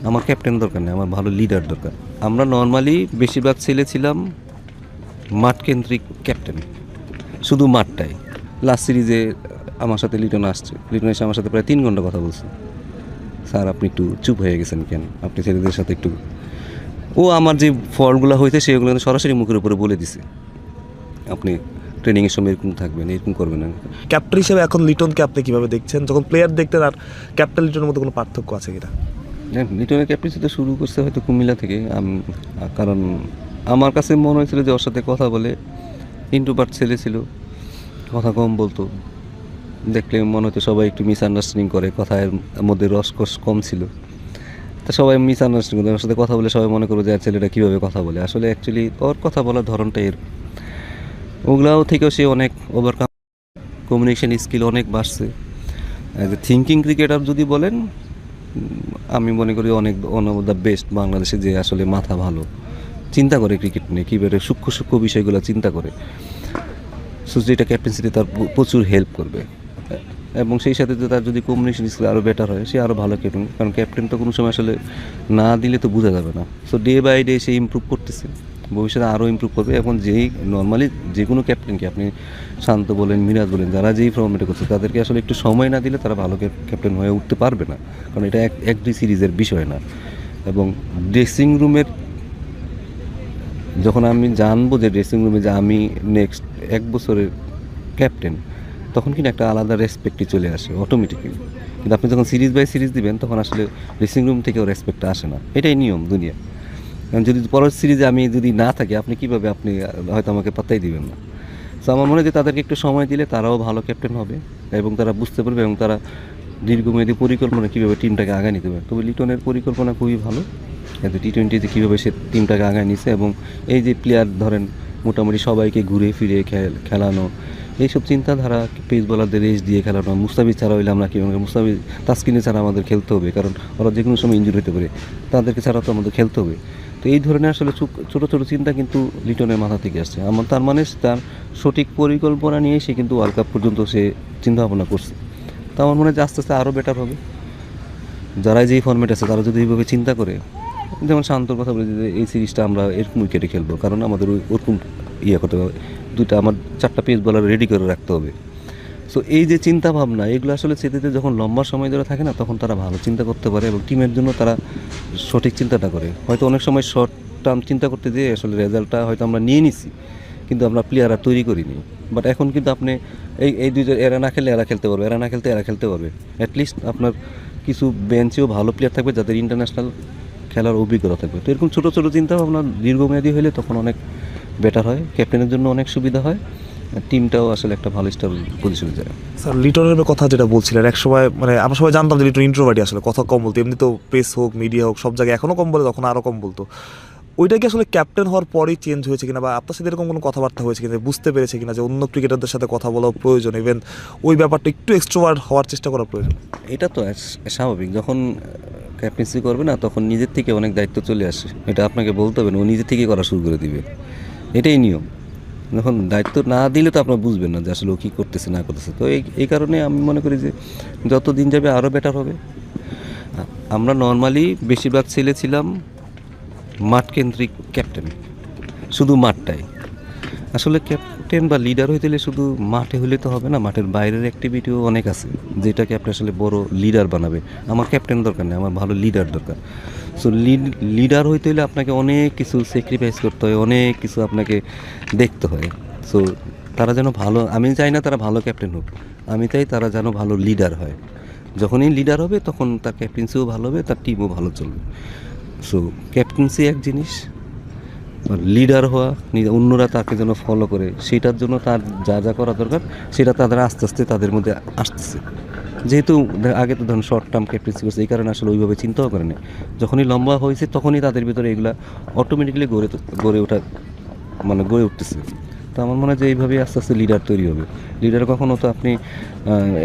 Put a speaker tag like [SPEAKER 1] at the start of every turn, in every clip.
[SPEAKER 1] আমার ক্যাপ্টেন দরকার নেই, আমার ভালো লিডার দরকার। আমরা নর্মালি বেশিরভাগ ছেলে ছিলাম মাঠকেন্দ্রিক ক্যাপ্টেন, শুধু মাঠটাই। লাস্ট সিরিজে আমার সাথে লিটন আসছে, লিটন এসে আমার সাথে প্রায় 3 ঘন্টা কথা বলছে। স্যার আপনি একটু চুপ হয়ে গেছেন কেন, আপনি ছেলেদের সাথে একটু। ও আমার যে ফলগুলো হয়েছে সেগুলো সরাসরি মুখের উপরে বলে দিছে, আপনি ট্রেনিংয়ের সময় এরকম থাকবেন, এরকম করবেন না।
[SPEAKER 2] ক্যাপ্টেন হিসেবে এখন লিটনকে আপনি কিভাবে দেখছেন? যখন প্লেয়ার দেখতেন আর ক্যাপ্টেন লিটনের মধ্যে কোনো পার্থক্য আছে কিনা?
[SPEAKER 1] লিটনের ক্যাপ্টেন্সি তো শুরু করছে হয়তো কুমিল্লা থেকে। কারণ আমার কাছে মনে হয়েছিল যে ওর সাথে কথা বলে, ইন্ট্রোভার্ট ছেলে ছিল, কথা কম বলতো, দেখলে মনে হতো সবাই একটু মিসআন্ডারস্ট্যান্ডিং করে, কথার মধ্যে রসকস কম ছিল। তা সবাই মিসআন্ডারস্ট্যান্ডিং করে, ওর সাথে কথা বলে সবাই মনে করো যে আর ছেলেটা কীভাবে কথা বলে। আসলে অ্যাকচুয়ালি ওর কথা বলার ধরনটা এর, ওগুলাও থেকেও সে অনেক ওভারকাম, কমিউনিকেশন স্কিল অনেক বাড়ছে। অ্যাজ এ থিঙ্কিং ক্রিকেটার যদি বলেন, আমি মনে করি অনেক ওয়ান অফ দ্য বেস্ট বাংলাদেশে, যে আসলে মাথা ভালো, চিন্তা করে ক্রিকেট নিয়ে, কীভাবে সূক্ষ্ম সূক্ষ্ম বিষয়গুলো চিন্তা করে। সো যেটা ক্যাপ্টেন্সিতে তার প্রচুর হেল্প করবে। এবং সেই সাথে তার যদি কমিউনিকেশন স্কিল আরও বেটার হয়, সে আরও ভালো ক্যাপ্টেন। কারণ ক্যাপ্টেন তো কোনো সময় আসলে না দিলে তো বোঝা যাবে না। সো ডে বাই ডে সে ইমপ্রুভ করতেছে, ভবিষ্যতে আরও ইমপ্রুভ করবে। এবং যেই নর্মালি যে কোনো ক্যাপ্টেনকে আপনি শান্ত বলেন, মিরাজ বলেন, যারা যেই ফর্মেটে করছে, তাদেরকে আসলে একটু সময় না দিলে তারা ভালো ক্যাপ্টেন হয়ে উঠতে পারবে না। কারণ এটা এক দুই সিরিজের বিষয় না। এবং ড্রেসিং রুমের, যখন আমি জানবো যে ড্রেসিং রুমে যে আমি নেক্সট 1 বছরের ক্যাপ্টেন, তখন কিন্তু একটা আলাদা রেসপেক্টই চলে আসে অটোমেটিক্যালি। কিন্তু আপনি যখন সিরিজ বাই সিরিজ দিবেন, তখন আসলে ড্রেসিং রুম থেকেও রেসপেক্টটা আসে না। এটাই নিয়ম দুনিয়া। কারণ যদি পরের সিরিজে আমি যদি না থাকি, আপনি কীভাবে, আপনি হয়তো আমাকে পাত্তাই দিবেন না। তো আমার মনে হয় যে তাদেরকে একটু সময় দিলে তারাও ভালো ক্যাপ্টেন হবে, এবং তারা বুঝতে পারবে, এবং তারা দীর্ঘমেয়াদী পরিকল্পনা কীভাবে টিমটাকে আগায় নিতে পারে। তবে লিটনের পরিকল্পনা খুবই ভালো, কিন্তু টি-20তে কীভাবে সে টিমটাকে আগায় নিছে। এবং এই যে প্লেয়ার ধরেন মোটামুটি সবাইকে ঘুরে ফিরে খেলানো, এইসব চিন্তাধারা, পেস বোলারদের রেস দিয়ে খেলানো, মুস্তাফিজ ছাড়া হইলে আমরা কীভাবে, মুস্তাফিজ তাসকিনে ছাড়া আমাদের খেলতে হবে, কারণ ওরা যে কোনো সময় ইনজুরি হতে পারে, তাদেরকে ছাড়া তো আমাদের খেলতে হবে। তো এই ধরনের আসলে ছোটো ছোটো চিন্তা কিন্তু লিটনের মাথা থেকে আসছে। আমার তার মানে তার সঠিক পরিকল্পনা নিয়ে সে কিন্তু ওয়ার্ল্ড কাপ পর্যন্ত সে চিন্তাভাবনা করছে। তো আমার মনে হয় যে আস্তে আস্তে আরও বেটার হবে। যারা যেই ফর্মেট আছে তারা যদি এইভাবে চিন্তা করে, যেমন শান্তর কথা বলে যে এই সিরিজটা আমরা এরকম উইকেটে খেলবো, কারণ আমাদের ওরকম করতে হবে, আমার 4টা পেস বলার রেডি করে রাখতে হবে। সো এই যে চিন্তা ভাবনা, এগুলো আসলে ছেলেদের যখন লম্বা সময় ধরে থাকে না, তখন তারা ভালো চিন্তা করতে পারে, এবং টিমের জন্য তারা সঠিক চিন্তাটা করে। হয়তো অনেক সময় শর্ট টার্ম চিন্তা করতে যেয়ে আসলে রেজাল্টটা হয়তো আমরা নিয়ে নিছি, কিন্তু আমরা প্লেয়াররা তৈরি করিনি। বাট এখন কিন্তু আপনি এই দুইজন, এরা না খেললে এরা খেলতে পারবে, এরা না খেলতে এরা খেলতে পারবে। অ্যাটলিস্ট আপনার কিছু বেঞ্চেও ভালো প্লেয়ার থাকবে, যাদের ইন্টারন্যাশনাল খেলার অভিজ্ঞতা থাকবে। তো এরকম ছোটো ছোটো চিন্তা ভাবনা দীর্ঘমেয়াদী হলে তখন অনেক বেটার হয়, ক্যাপ্টেনের জন্য অনেক সুবিধা হয়, টিমটাও আসলে একটা ভালো স্টার পজিশনে যায়।
[SPEAKER 2] স্যার লিটনের কথা যেটা বলছিলেন, এক সময় মানে আমরা সবাই জানতাম যে লিটন ইন্ট্রোভার্টই, আসলে কথা কম বলতো, এমনি তো প্রেস হোক মিডিয়া হোক সব জায়গায় এখনও কম বলে, তখন আরও কম বলতো। ওইটা কি আসলে ক্যাপ্টেন হওয়ার পরেই চেঞ্জ হয়েছে কিনা, বা আপনার সাথে এরকম কোনো কথাবার্তা হয়েছে কিনা, বুঝতে পেরেছে কিনা যে অন্য ক্রিকেটারদের সাথে কথা বলাও প্রয়োজন, ইভেন ওই ব্যাপারটা একটু এক্সট্রোভার্ট হওয়ার চেষ্টা করা প্রয়োজন?
[SPEAKER 1] এটা তো স্বাভাবিক, যখন ক্যাপ্টেন্সি করবে না, তখন নিজের থেকে অনেক দায়িত্ব চলে আসে। এটা আপনাকে বলতে হবে না, ও নিজে থেকে করা শুরু করে দিবে, এটাই নিয়ম। যখন দায়িত্ব না দিলে তো আপনারা বুঝবেন না যে আসলে ও কী করতেছে না করতেছে। তো এই কারণে আমি মনে করি যে যত দিন যাবে আরও বেটার হবে। আমরা নর্মালি বেশিরভাগ ছেলে ছিলাম মাঠকেন্দ্রিক ক্যাপ্টেন, শুধু মাঠটাই। আসলে ক্যাপ্টেন বা লিডার হইতে হলে শুধু মাঠে হলে তো হবে না, মাঠের বাইরের অ্যাক্টিভিটিও অনেক আছে, যেটাকে আপনি আসলে বড় লিডার বানাবে। আমার ক্যাপ্টেন দরকার নেই, আমার ভালো লিডার দরকার। সো লিডার হইতে হলে আপনাকে অনেক কিছু স্যাক্রিফাইস করতে হয়, অনেক কিছু আপনাকে দেখতে হয়। সো তারা যেন ভালো, আমি চাই না তারা ভালো ক্যাপ্টেন হোক, আমি চাই তারা যেন ভালো লিডার হয়। যখনই লিডার হবে তখন তার ক্যাপ্টেন্সিও ভালো হবে, তার টিমও ভালো চলবে। সো ক্যাপ্টেন্সি এক জিনিস, লিডার হওয়া, অন্যরা তাকে যেন ফলো করে, সেটার জন্য তার যা যা করা দরকার সেটা তাদের আস্তে আস্তে তাদের মধ্যে আসতেছে। যেহেতু আগে তো ধরুন শর্ট টার্ম ক্যাপ্টেন্সি করছে, এই কারণে আসলে ওইভাবে চিন্তাও করে না। যখনই লম্বা হয়েছে তখনই তাদের ভিতরে এগুলা অটোমেটিক্যালি গড়ে উঠতেছে। তো আমার মনে হয় যে এইভাবেই আস্তে আস্তে লিডার তৈরি হবে। লিডার কখনো তো আপনি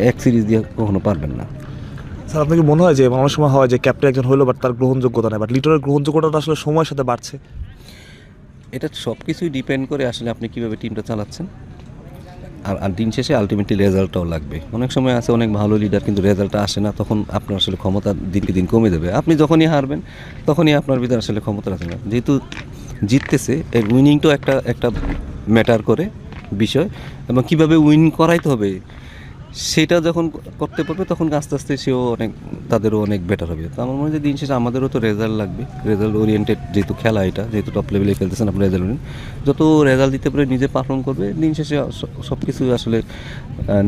[SPEAKER 1] এক সিরিজ দিয়ে কখনো পারবেন না।
[SPEAKER 2] স্যার আপনাকে মনে হয় যে অনেক সময় হয় যে ক্যাপ্টেন একজন হলো বাট তার গ্রহণযোগ্যতা নেই, বাট লিটনের গ্রহণযোগ্যতা আসলে সময়ের সাথে বাড়ছে?
[SPEAKER 1] এটা সব কিছুই ডিপেন্ড করে আসলে আপনি কীভাবে টিমটা চালাচ্ছেন। আর দিন শেষে আলটিমেটলি রেজাল্টটাও লাগবে। অনেক সময় আছে অনেক ভালো লিডার কিন্তু রেজাল্টটা আসে না, তখন আপনার আসলে ক্ষমতা দিনকে দিন কমে যাবে। আপনি যখনই হারবেন তখনই আপনার ভিতরে আসলে ক্ষমতা আসে না। যেহেতু জিততেছে এর উইনিংটাও একটা ম্যাটার করে বিষয়, এবং কীভাবে উইন করাইতে হবে সেটা যখন করতে পারবে তখন আস্তে আস্তে সেও তাদেরও অনেক বেটার হবে। তো আমার মনে হয় যে দিন শেষে আমাদেরও তো রেজাল্ট লাগবে, রেজাল্ট ওরিয়েন্টেড যেহেতু খেলা, এটা যেহেতু টপ লেভেলে খেলতেছেন আপনি রেজাল্ট ওরিয়েন্টেড, যত রেজাল্ট দিতে পারে নিজে পারফর্ম করবে, দিন শেষে সব কিছু আসলে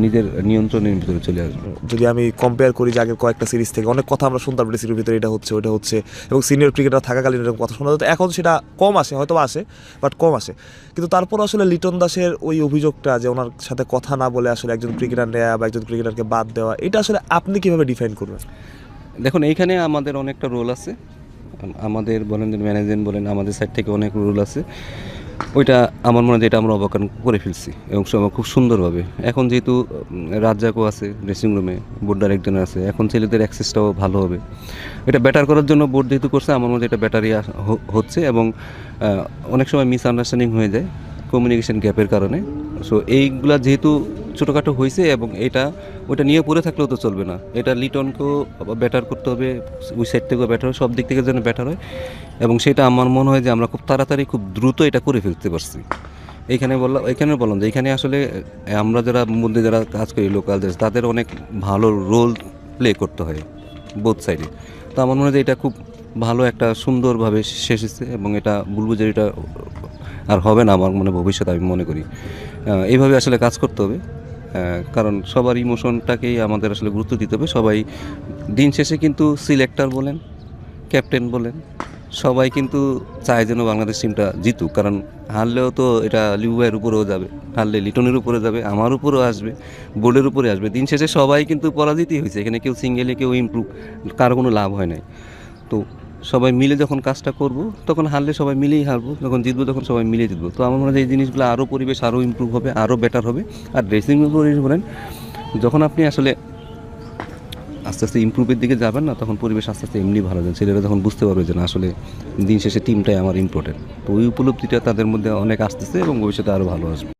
[SPEAKER 1] নিজের নিয়ন্ত্রণের ভিতরে চলে আসবে।
[SPEAKER 2] যদি আমি কম্পেয়ার করি যে আগের কয়েকটা সিরিজ থেকে অনেক কথা আমরা শুনতাম সিরিজের ভিতরে এটা হচ্ছে ওটা হচ্ছে, এবং সিনিয়র ক্রিকেটার থাকাকালীন এরকম কথা শোনা যেত। এখন সেটা কম আসে, হয়তো আসে বাট কম আসে। কিন্তু তারপর আসলে লিটন দাসের ওই অভিযোগটা যে ওনার সাথে কথা না বলে আসলে একজন ক্রিকেটার নেওয়া বা একজন ক্রিকেটারকে বাদ দেওয়া, এটা আসলে আপনি কিভাবে ডিফাইন করবেন?
[SPEAKER 1] দেখুন এইখানে আমাদের অনেকটা রোল আছে, আমাদের বলেন যে ম্যানেজমেন্ট বলেন, আমাদের সাইড থেকে অনেক রোল আছে। ওইটা আমার মনে হয় যে এটা আমরা অবকান করে ফেলছি এবং খুব সুন্দরভাবে। এখন যেহেতু রাজ্জাকও আছে ড্রেসিং রুমে, বোর্ড ডাইরেক্টর আছে, এখন ছেলেদের অ্যাক্সেসটাও ভালো হবে। এটা বেটার করার জন্য বোর্ড যেহেতু করছে, আমার মনে হয় এটা ব্যাটারি হচ্ছে, এবং অনেক সময় মিসআন্ডারস্ট্যান্ডিং হয়ে যায় কমিউনিকেশন গ্যাপের কারণে। সো এইগুলা যেহেতু ছোটোখাটো হয়েছে, এবং ওইটা নিয়ে পড়ে থাকলেও তো চলবে না, এটা লিটনকেও বেটার করতে হবে, ওই সাইড থেকেও বেটার হয়, সব দিক থেকে যেন বেটার হয়। এবং সেটা আমার মনে হয় যে আমরা খুব তাড়াতাড়ি খুব দ্রুত এটা করে ফেলতে পারছি। এখানে বললাম যে এখানে আসলে আমরা যারা কাজ করি লোকাল দেশ, তাদের অনেক ভালো রোল প্লে করতে হয় বোথ সাইডে। তো আমার মনে হয় যে এটা খুব ভালো একটা সুন্দরভাবে শেষ হচ্ছে, এবং এটা বলবো যে এটা আর হবে না আমার মনে ভবিষ্যতে, আমি মনে করি এইভাবে আসলে কাজ করতে হবে। কারণ সবার ইমোশনটাকেই আমাদের আসলে গুরুত্ব দিতে হবে। সবাই দিন শেষে কিন্তু সিলেক্টর বলেন, ক্যাপ্টেন বলেন, সবাই কিন্তু চায় যেন বাংলাদেশ টিমটা জিতুক। কারণ হারলেও তো এটা লিউ ভাইয়ের উপরেও যাবে, হারলে লিটনের উপরে যাবে, আমার উপরেও আসবে, বোর্ডের উপরে আসবে। দিন শেষে সবাই কিন্তু পরাজিতই হয়েছে, এখানে কেউ সিঙ্গেলে কেউ ইমপ্রুভ, কারো কোনো লাভ হয় নাই। তো সবাই মিলে যখন কাজটা করব, তখন হারলে সবাই মিলেই হারবো, যখন জিতবো তখন সবাই মিলে জিতবো। তো আমার মনে হয় এই জিনিসগুলো আরও পরিবেশ আরও ইমপ্রুভ হবে, আরও বেটার হবে। আর ড্রেসিং রুম বলেন, যখন আপনি আসলে আস্তে আস্তে ইমপ্রুভের দিকে যাবেন না, তখন পরিবেশ আস্তে আস্তে এমনি ভালো যায়। ছেলেরা যখন বুঝতে পারবে যে না আসলে দিন শেষে টিমটাই আমার ইম্পর্টেন্ট, তো ওই উপলব্ধিটা তাদের মধ্যে অনেক আসতেছে এবং ভবিষ্যতে আরও ভালো আসবে।